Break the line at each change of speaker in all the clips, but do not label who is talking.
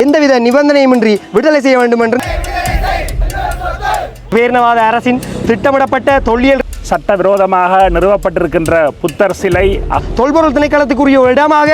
எந்தவித நிபந்தனையுமின்றி விடுதலை செய்ய வேண்டும் என்று பேரினவாத அரசின் திட்டமிடப்பட்ட தொல்லியல்
சட்டவிரோதமாக நிறுவப்பட்டிருக்கின்ற புத்தர் சிலை
தொல்பொருள் திணைக்களத்துக்குரிய ஒரு இடமாக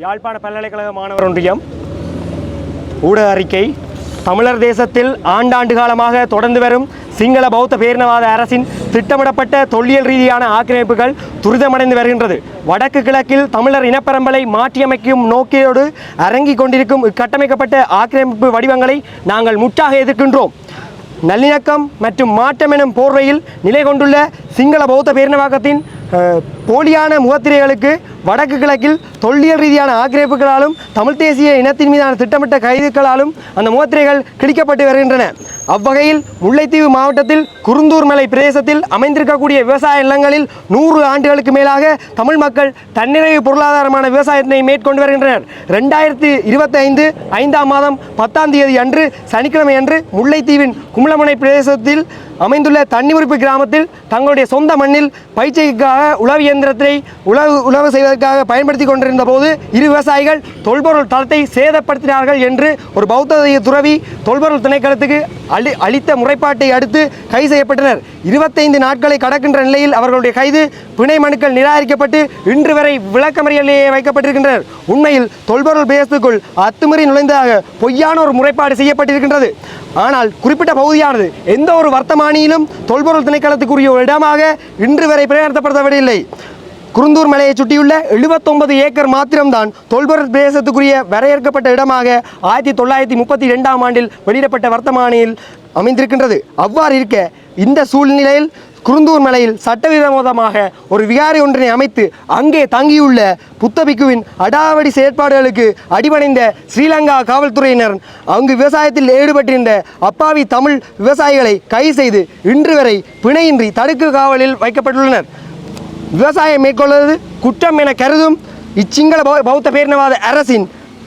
யாழ்ப்பாண பல்கலைக்கழக மாணவர் ஒன்றியம் ஊடக அறிக்கை. தமிழர் தேசத்தில் ஆண்டாண்டு காலமாக தொடர்ந்து வரும் சிங்கள பௌத்த பேரினவாத அரசின் திட்டமிடப்பட்ட தொல்லியல் ரீதியான ஆக்கிரமிப்புகள் துரிதமடைந்து வருகின்றது. வடக்கு கிழக்கில் தமிழர் இனப்பரம்பலை மாற்றியமைக்கும் நோக்கியோடு அரங்கிக் கொண்டிருக்கும் இக்கட்டமைக்கப்பட்ட ஆக்கிரமிப்பு வடிவங்களை நாங்கள் முற்றாக எதிர்க்கின்றோம். நல்லிணக்கம் மற்றும் மாற்றம் எனும் போர்வையில் நிலை கொண்டுள்ள சிங்கள பௌத்த பேரினவாக்கத்தின் போலியான முகத்திரைகளுக்கு வடக்கு கிழக்கில் தொல்லியல் ரீதியான ஆக்கிரமிப்புகளாலும் தமிழ் தேசிய இனத்தின் மீதான திட்டமிட்ட கைதுகளாலும் அந்த முகத்திரைகள் கிழிக்கப்பட்டு வருகின்றன. அவ்வகையில் முல்லைத்தீவு மாவட்டத்தில் குருந்தூர் மலை பிரதேசத்தில் அமைந்திருக்கக்கூடிய விவசாய நிலங்களில் 100 ஆண்டுகளுக்கு மேலாக தமிழ் மக்கள் தன்னிறைவு பொருளாதாரமான விவசாயத்தினை மேற்கொண்டு வருகின்றனர். 2025 5ஆம் மாதம் 10ஆம் தேதி அன்று சனிக்கிழமை அன்று முல்லைத்தீவின் கும்பலமுனை பிரதேசத்தில் அமைந்துள்ள தன்னிமுறிப்பு கிராமத்தில் தங்களுடைய சொந்த மண்ணில் பயிற்சிக்காக உழவு இயந்திரத்தை உழவு செய்வதற்காக பயன்படுத்தி கொண்டிருந்த போது இரு விவசாயிகள் தொல்பொருள் தளத்தை சேதப்படுத்தினார்கள் என்று ஒரு பௌத்த துறவி தொல்பொருள் திணைக்களத்துக்கு அளித்த முறைப்பாட்டை அடுத்து கைது செய்யப்பட்டனர். 25 நாட்களை கடக்கின்ற நிலையில் அவர்களுடைய கைது பிணை மனுக்கள் நிராகரிக்கப்பட்டு இன்று வரை விளக்கமறியலிலேயே வைக்கப்பட்டிருக்கின்றனர். உண்மையில் தொல்பொருள் பிரதேசத்துக்குள் அத்துமீறி நுழைந்ததாக பொய்யான ஒரு முறைப்பாடு செய்யப்பட்டிருக்கின்றது. ஆனால் குறிப்பிட்ட பகுதியானது எந்த ஒரு வர்த்தமானியிலும் தொல்பொருள் திணைக்களத்துக்குரிய ஒரு இடமாக இன்று வரை பிரகடனப்படுத்தப்படவில்லை. குருந்தூர் மலையை சுற்றியுள்ள 79 ஏக்கர் மாத்திரம்தான் தொல்பொருள் பிரதேசத்துக்குரிய வரையறுக்கப்பட்ட இடமாக 1932ஆம் ஆண்டில் வெளியிடப்பட்ட வர்த்தமானியில் அமைந்திருக்கின்றது. அவ்வாறு இருக்க இந்த சூழ்நிலையில் குருந்தூர் மலையில் சட்டவிரோதமாக ஒரு விகாரை ஒன்றினை அமைத்து அங்கே தங்கியுள்ள புத்தபிக்குவின் அடாவடி செயற்பாடுகளுக்கு அடிபணிந்த ஸ்ரீலங்கா காவல்துறையினர் அங்கு விவசாயத்தில் ஈடுபட்டிருந்த அப்பாவி தமிழ் விவசாயிகளை கைது செய்து இன்று வரை பிணையின்றி தடுக்கு காவலில் வைக்கப்பட்டுள்ளனர். விவசாயம் மேற்கொள்வது குற்றம் என கருதும் இச்சிங்கள பௌத்த பேரினவாத அரசின்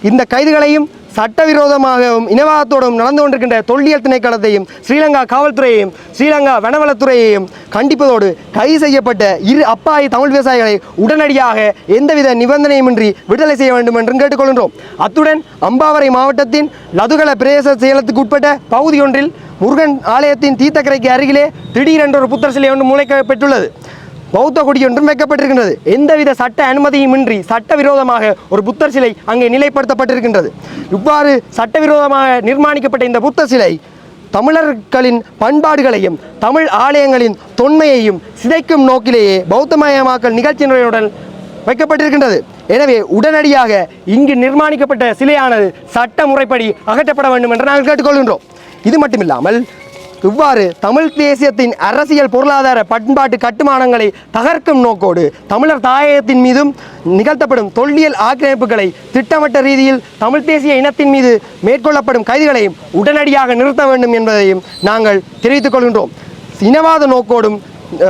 இந்த கைதுகளையும் சட்டவிரோதமாகவும் இனவாதத்தோடும் நடந்து கொண்டிருக்கின்ற தொல்லியல் திணைக்களத்தையும் ஸ்ரீலங்கா காவல்துறையையும் ஸ்ரீலங்கா வனவளத்துறையையும் கண்டிப்பதோடு கைது செய்யப்பட்ட இரு அப்பாவி தமிழ் விவசாயிகளை உடனடியாக எந்தவித நிபந்தனையுமின்றி விடுதலை செய்ய வேண்டும் என்றும் கேட்டுக்கொள்கின்றோம். அத்துடன் அம்பாவரை மாவட்டத்தின் லதுகல பிரதேச செயலத்துக்கு உட்பட்ட பகுதி ஒன்றில் முருகன் ஆலயத்தின் தீர்த்தக்கரைக்கு அருகிலே திடீரென்று ஒரு புத்தர் சிலை ஒன்று முளைக்கப்பட்டுள்ளது. பௌத்த கொடி ஒன்றும் வைக்கப்பட்டிருக்கின்றது. எந்தவித சட்ட அனுமதியுமின்றி சட்டவிரோதமாக ஒரு புத்தர் சிலை அங்கே நிலைப்படுத்தப்பட்டிருக்கின்றது. இவ்வாறு சட்டவிரோதமாக நிர்மாணிக்கப்பட்ட இந்த புத்தர் சிலை தமிழர்களின் பண்பாடுகளையும் தமிழ் ஆலயங்களின் தொன்மையையும் சிதைக்கும் நோக்கிலேயே பௌத்தமயமாக்கல் நிகழ்ச்சியினுடன் வைக்கப்பட்டிருக்கின்றது. எனவே உடனடியாக இங்கு நிர்மாணிக்கப்பட்ட சிலையானது சட்ட முறைப்படி அகற்றப்பட வேண்டும் என்று நாங்கள் கேட்டுக்கொள்கின்றோம். இது மட்டுமில்லாமல் இவ்வாறு தமிழ் தேசியத்தின் அரசியல் பொருளாதார பண்பாட்டு கட்டுமானங்களை தகர்க்கும் நோக்கோடு தமிழர் தாயகத்தின் மீதும் நிகழ்த்தப்படும் தொல்லியல் ஆக்கிரமிப்புகளை திட்டமிட்ட ரீதியில் தமிழ் தேசிய இனத்தின் மீது மேற்கொள்ளப்படும் கைதுகளையும் உடனடியாக நிறுத்த வேண்டும் என்பதையும் நாங்கள் தெரிவித்துக் கொள்கின்றோம். இனவாத நோக்கோடும்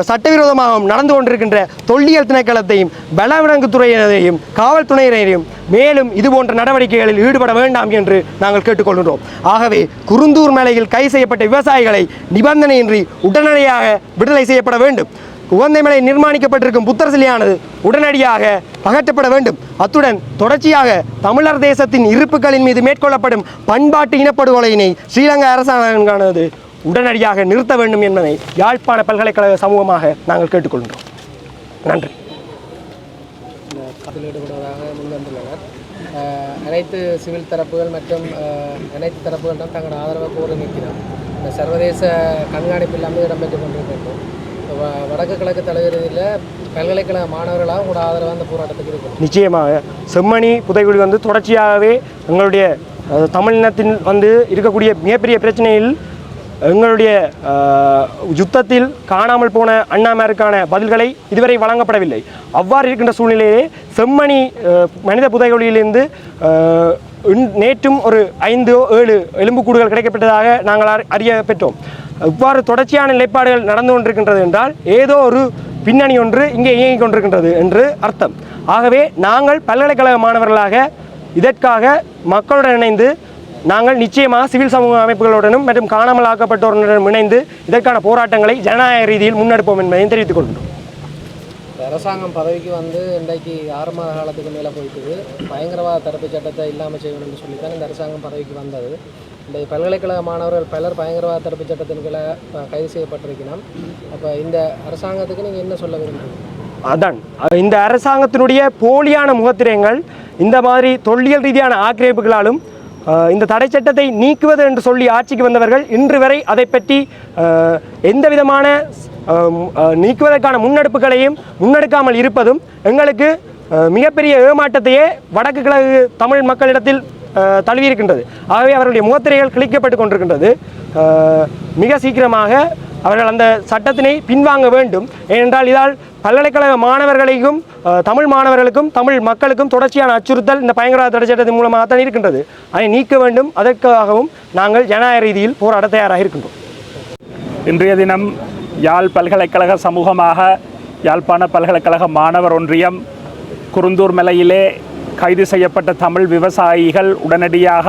சட்டவிரோதமாகவும் நடந்து கொண்டிருக்கின்ற தொல்லியல் திணைக்களத்தையும் வனவிலங்குத்துறையினரையும் காவல்துறையினரையும் மேலும் இதுபோன்ற நடவடிக்கைகளில் ஈடுபட வேண்டாம் என்று நாங்கள் கேட்டுக்கொள்கின்றோம். ஆகவே குருந்தூர் மலையில் கைது செய்யப்பட்ட விவசாயிகளை நிபந்தனையின்றி உடனடியாக விடுதலை செய்யப்பட வேண்டும். உவந்தைமலை நிர்மாணிக்கப்பட்டிருக்கும் புத்தர் சிலையானது உடனடியாக அகற்றப்பட வேண்டும். அத்துடன் தொடர்ச்சியாக தமிழர் தேசத்தின் இருப்புகளின் மீது மேற்கொள்ளப்படும் பண்பாட்டு இனப்படுகொலையினை ஸ்ரீலங்கா அரசாங்கமானது உடனடியாக நிறுத்த வேண்டும் என்பதை யாழ்ப்பாண பல்கலைக்கழக சமூகமாக நாங்கள் கேட்டுக்கொள்கின்றோம். நன்றி.
அதில் ஈடுபடுவதாக முன்வந்துள்ளனர். அனைத்து சிவில் தரப்புகள் மற்றும் அனைத்து தரப்புகளிடம் தங்கள் ஆதரவை கோரி நிற்கிறோம். இந்த சர்வதேச கண்காணிப்பு இல்லாமல் இடம்பெற்றுக் கொண்டிருக்கின்றோம். வடக்கு கிழக்கு தலைவரில் பல்கலைக்கழக மாணவர்களாக உங்களோட ஆதரவு அந்த போராட்டத்துக்கு இருக்கும்.
நிச்சயமாக செம்மணி புதைகுழி தொடர்ச்சியாகவே எங்களுடைய தமிழினத்தின் இருக்கக்கூடிய மிகப்பெரிய பிரச்சனையில் எங்களுடைய யுத்தத்தில் காணாமல் போன அண்ணாமாருக்கான பதில்களை இதுவரை வழங்கப்படவில்லை. அவ்வாறு இருக்கின்ற சூழ்நிலையிலே செம்மணி மனித புதைகுழியிலிருந்து நேற்றும் ஒரு 5-7 எலும்புக்கூடுகள் கிடைக்கப்பட்டதாக நாங்கள் அறிய பெற்றோம். இவ்வாறு தொடர்ச்சியான நிலைப்பாடுகள் நடந்து கொண்டிருக்கின்றது என்றால் ஏதோ ஒரு பின்னணி ஒன்று இங்கே இயங்கிக் கொண்டிருக்கின்றது என்று அர்த்தம். ஆகவே நாங்கள் பல்கலைக்கழக மாணவர்களாக இதற்காக மக்களுடன் இணைந்து நாங்கள் நிச்சயமாக சிவில் சமூக அமைப்புகளுடனும் மற்றும் காணாமல் ஆக்கப்பட்டோருடனும் இணைந்து இதற்கான போராட்டங்களை ஜனநாயக ரீதியில் முன்னெடுப்போம் என்பதையும் தெரிவித்துக் கொள்கிறோம்.
அரசாங்கம் பதவிக்கு இன்றைக்கு 6 மாத காலத்துக்கு மேலே போயிட்டு பயங்கரவாத தடுப்பு சட்டத்தை இல்லாமல் செய்யணும் என்று சொல்லித்தான் இந்த அரசாங்கம் பதவிக்கு வந்தது. இந்த பல்கலைக்கழக மாணவர்கள் பலர் பயங்கரவாத தடுப்பு சட்டத்தின் கீழே கைது செய்யப்பட்டிருக்கணும். அப்போ இந்த அரசாங்கத்துக்கு நீங்கள் என்ன சொல்ல விரும்புகிறீங்க?
அதான் இந்த அரசாங்கத்தினுடைய போலியான முகத்திரைகள் இந்த மாதிரி தொல்லியல் ரீதியான ஆக்கிரமிப்புகளாலும் இந்த தடை சட்டத்தை நீக்குவது என்று சொல்லி ஆட்சிக்கு வந்தவர்கள் இன்று வரை அதை பற்றி எந்த விதமான நீக்குவதற்கான முன்னெடுப்புகளையும் முன்னெடுக்காமல் இருப்பதும் எங்களுக்கு மிகப்பெரிய ஏமாற்றத்தையே வடக்கு கிழக்கு தமிழ் மக்களிடத்தில் தழுவியிருக்கின்றது. ஆகவே அவர்களுடைய முகத்திரைகள் கிழிக்கப்பட்டு கொண்டிருக்கின்றது. மிக சீக்கிரமாக அவர்கள் அந்த சட்டத்தினை பின்வாங்க வேண்டும். ஏனென்றால் இதால் பல்கலைக்கழக மாணவர்களையும் தமிழ் மாணவர்களுக்கும் தமிழ் மக்களுக்கும் தொடர்ச்சியான அச்சுறுத்தல் இந்த பயங்கரவாத தடை சட்டத்தின் மூலமாக தான் இருக்கின்றது. அதை நீக்க வேண்டும். அதற்காகவும் நாங்கள் ஜனநாயக ரீதியில் போராட தயாராக இருக்கின்றோம்.
இன்றைய தினம் யாழ் பல்கலைக்கழக சமூகமாக யாழ்ப்பாண பல்கலைக்கழக மாணவர் ஒன்றியம் குருந்தூர் மலையிலே கைது செய்யப்பட்ட தமிழ் விவசாயிகள் உடனடியாக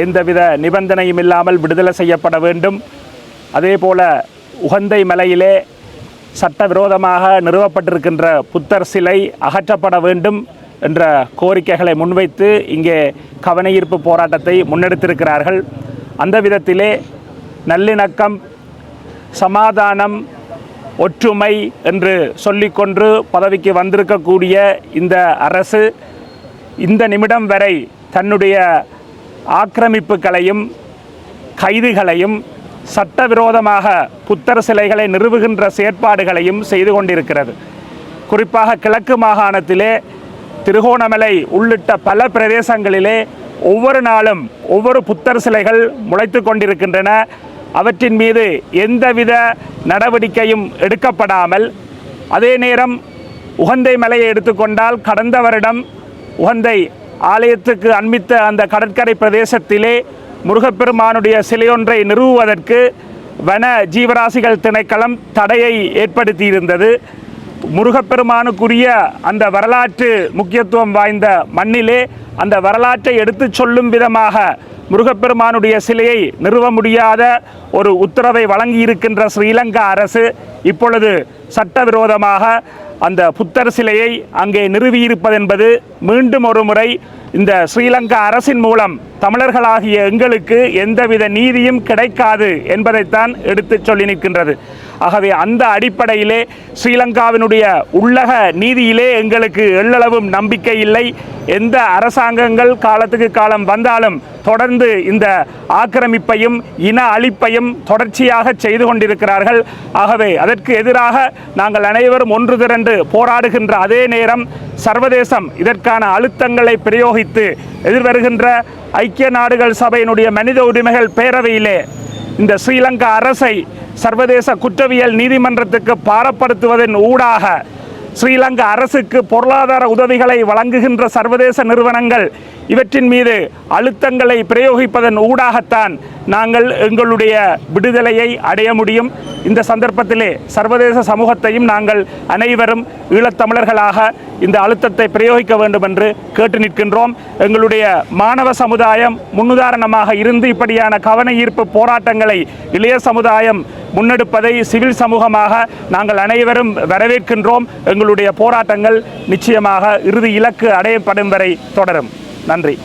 எந்தவித நிபந்தனையும் இல்லாமல் விடுதலை செய்யப்பட வேண்டும். அதேபோல உகந்தை மலையிலே சட்டவிரோதமாக நிறுவப்பட்டிருக்கின்ற புத்தர் சிலை அகற்றப்பட வேண்டும் என்ற கோரிக்கைகளை முன்வைத்து இங்கே கவனஈர்ப்பு போராட்டத்தை முன்னெடுத்திருக்கிறார்கள். அந்த விதத்திலே நல்லிணக்கம், சமாதானம், ஒற்றுமை என்று சொல்லிக்கொண்டு பதவிக்கு வந்திருக்கக்கூடிய இந்த அரசு இந்த நிமிடம் வரை தன்னுடைய ஆக்கிரமிப்புகளையும் கைதுகளையும் சட்டவிரோதமாக புத்தர் சிலைகளை நிறுவுகின்ற செயற்பாடுகளையும் செய்து கொண்டிருக்கிறது. குறிப்பாக கிழக்கு மாகாணத்திலே திருகோணமலை உள்ளிட்ட பல பிரதேசங்களிலே ஒவ்வொரு நாளும் ஒவ்வொரு புத்தர் சிலைகள் முளைத்து கொண்டிருக்கின்றன. அவற்றின் மீது எந்தவித நடவடிக்கையும் எடுக்கப்படாமல், அதே நேரம் உகந்தை மலையை எடுத்துக்கொண்டால் கடந்த வருடம் உகந்தை ஆலயத்துக்கு அண்மித்த அந்த கடற்கரை பிரதேசத்திலே முருகப்பெருமானுடைய சிலையொன்றை நிறுவுவதற்கு வன ஜீவராசிகள் திணைக்களம் தடையை ஏற்படுத்தியிருந்தது. முருகப்பெருமானுக்குரிய அந்த வரலாற்று முக்கியத்துவம் வாய்ந்த மண்ணிலே அந்த வரலாற்றை எடுத்துச் சொல்லும் விதமாக முருகப்பெருமானுடைய சிலையை நிறுவ முடியாத ஒரு உத்தரவை வழங்கியிருக்கின்ற ஸ்ரீலங்கா அரசு இப்பொழுது சட்டவிரோதமாக அந்த புத்தர் சிலையை அங்கே நிறுவியிருப்பதென்பது மீண்டும் ஒரு முறை இந்த ஸ்ரீலங்கா அரசின் மூலம் தமிழர்களாகிய எங்களுக்கு எந்தவித நீதியும் கிடைக்காது என்பதைத்தான் எடுத்துச் சொல்லி நிற்கின்றது. ஆகவே அந்த அடிப்படையிலே ஸ்ரீலங்காவினுடைய உள்ளக நீதியிலே எங்களுக்கு எள்ளளவும் நம்பிக்கை இல்லை. எந்த அரசாங்கங்கள் காலத்துக்கு காலம் வந்தாலும் தொடர்ந்து இந்த ஆக்கிரமிப்பையும் இன அழிப்பையும் தொடர்ச்சியாக செய்து கொண்டிருக்கிறார்கள். ஆகவே அதற்கு எதிராக நாங்கள் அனைவரும் ஒன்று திரண்டு போராடுகின்ற அதே நேரம் சர்வதேசம் இதற்கான அழுத்தங்களை பிரயோகித்து எதிர்வருகின்ற ஐக்கிய நாடுகள் சபையினுடைய மனித உரிமைகள் பேரவையிலே இந்த ஸ்ரீலங்கா அரசை சர்வதேச குற்றவியல் நீதிமன்றத்துக்கு பாரப்படுத்துவதன் ஊடாக ஸ்ரீலங்கா அரசுக்கு பொருளாதார உதவிகளை வழங்குகின்ற சர்வதேச நிறுவனங்கள் இவற்றின் மீது அழுத்தங்களை பிரயோகிப்பதன் ஊடாகத்தான் நாங்கள் எங்களுடைய விடுதலையை அடைய முடியும். இந்த சந்தர்ப்பத்திலே சர்வதேச சமூகத்தையும் நாங்கள் அனைவரும் ஈழத்தமிழர்களாக இந்த அழுத்தத்தை பிரயோகிக்க வேண்டும் என்று கேட்டு நிற்கின்றோம். எங்களுடைய மாணவ சமுதாயம் முன்னுதாரணமாக இருந்து இப்படியான கவன ஈர்ப்பு போராட்டங்களை இளைய சமுதாயம் முன்னெடுப்பதை சிவில் சமூகமாக நாங்கள் அனைவரும் வரவேற்கின்றோம். எங்களுடைய போராட்டங்கள் நிச்சயமாக இறுதி இலக்கு அடையப்படும் வரை தொடரும். நன்றி.